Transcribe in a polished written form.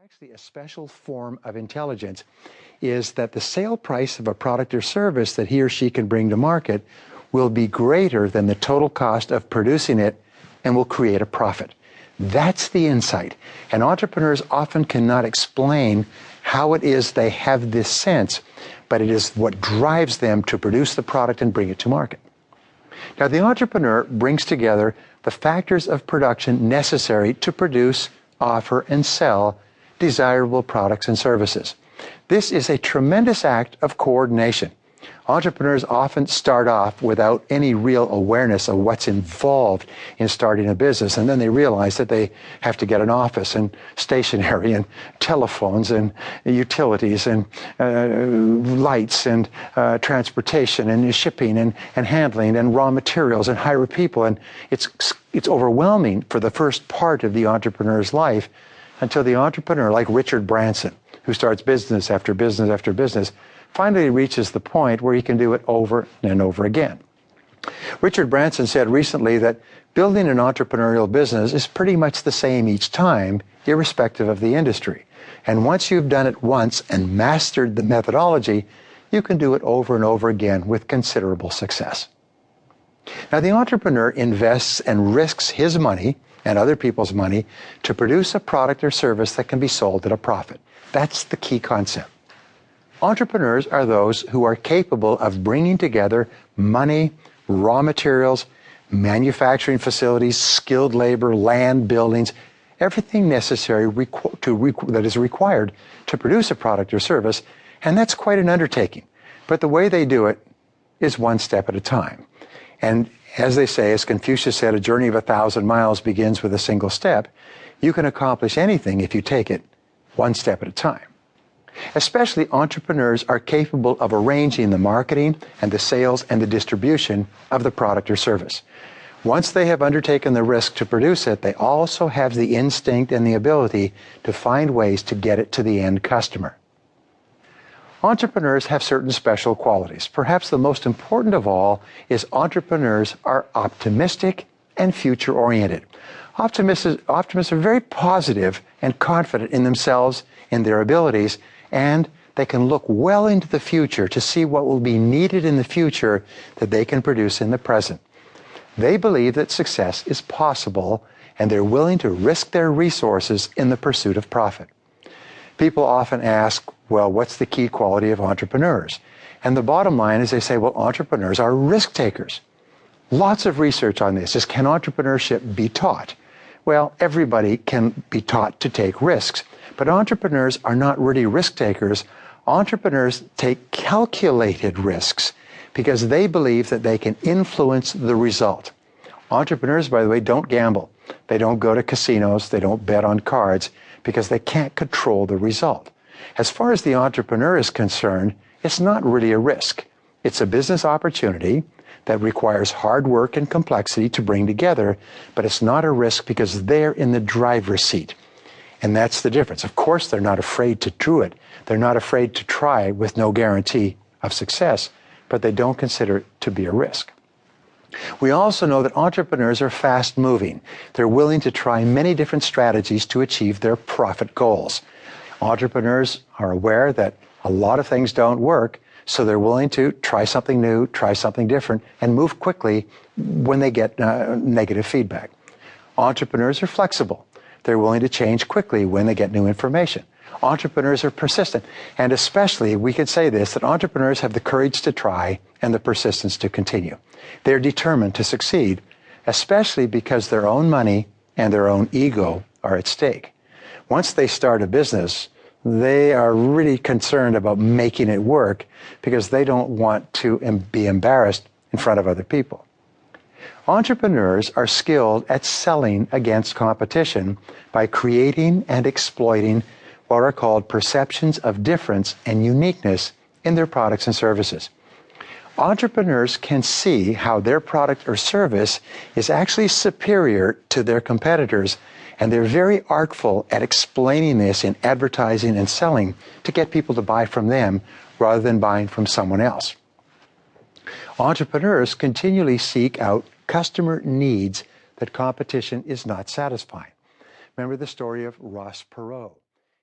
Actually, a special form of intelligence is that the sale price of a product or service that he or she can bring to market will be greater than the total cost of producing it and will create a profit. That's the insight. And entrepreneurs often cannot explain how it is they have this sense, but it is what drives them to produce the product and bring it to market. Now, the entrepreneur brings together the factors of production necessary to produce, offer, and sell desirable products and services. This is a tremendous act of coordination. Entrepreneurs often start off without any real awareness of what's involved in starting a business, and then they realize that they have to get an office and stationery and telephones and utilities and lights and transportation and shipping and handling and raw materials and hire people, and it's overwhelming for the first part of the entrepreneur's life until the entrepreneur, like Richard Branson, who starts business after business after business, finally reaches the point where he can do it over and over again. Richard Branson said recently that building an entrepreneurial business is pretty much the same each time, irrespective of the industry. And once you've done it once and mastered the methodology, you can do it over and over again with considerable success. Now, the entrepreneur invests and risks his money and other people's money to produce a product or service that can be sold at a profit. That's the key concept. Entrepreneurs are those who are capable of bringing together money, raw materials, manufacturing facilities, skilled labor, land, buildings, everything necessary that is required to produce a product or service, and that's quite an undertaking. But the way they do it is one step at a time. And as they say, as Confucius said, a journey of 1,000 miles begins with a single step. You can accomplish anything if you take it one step at a time. Especially entrepreneurs are capable of arranging the marketing and the sales and the distribution of the product or service. Once they have undertaken the risk to produce it, they also have the instinct and the ability to find ways to get it to the end customer. Entrepreneurs have certain special qualities. Perhaps the most important of all is entrepreneurs are optimistic and future-oriented. Optimists are very positive and confident in themselves, in their abilities, and they can look well into the future to see what will be needed in the future that they can produce in the present. They believe that success is possible, and they're willing to risk their resources in the pursuit of profit. People often ask, well, what's the key quality of entrepreneurs? And the bottom line is they say, well, entrepreneurs are risk takers. Lots of research on this is, can entrepreneurship be taught? Well, everybody can be taught to take risks, but entrepreneurs are not really risk takers. Entrepreneurs take calculated risks because they believe that they can influence the result. Entrepreneurs, by the way, don't gamble. They don't go to casinos. They don't bet on cards because they can't control the result. As far as the entrepreneur is concerned, it's not really a risk. It's a business opportunity that requires hard work and complexity to bring together, but it's not a risk because they're in the driver's seat. And that's the difference. Of course, they're not afraid to do it. They're not afraid to try with no guarantee of success, but they don't consider it to be a risk. We also know that entrepreneurs are fast-moving. They're willing to try many different strategies to achieve their profit goals. Entrepreneurs are aware that a lot of things don't work, so they're willing to try something new, try something different, and move quickly when they get negative feedback. Entrepreneurs are flexible. They're willing to change quickly when they get new information. Entrepreneurs are persistent, and especially, we could say this, that entrepreneurs have the courage to try and the persistence to continue. They're determined to succeed, especially because their own money and their own ego are at stake. Once they start a business, they are really concerned about making it work because they don't want to be embarrassed in front of other people. Entrepreneurs are skilled at selling against competition by creating and exploiting what are called perceptions of difference and uniqueness in their products and services. Entrepreneurs can see how their product or service is actually superior to their competitors, and they're very artful at explaining this in advertising and selling to get people to buy from them rather than buying from someone else. Entrepreneurs continually seek out customer needs that competition is not satisfying. Remember the story of Ross Perot.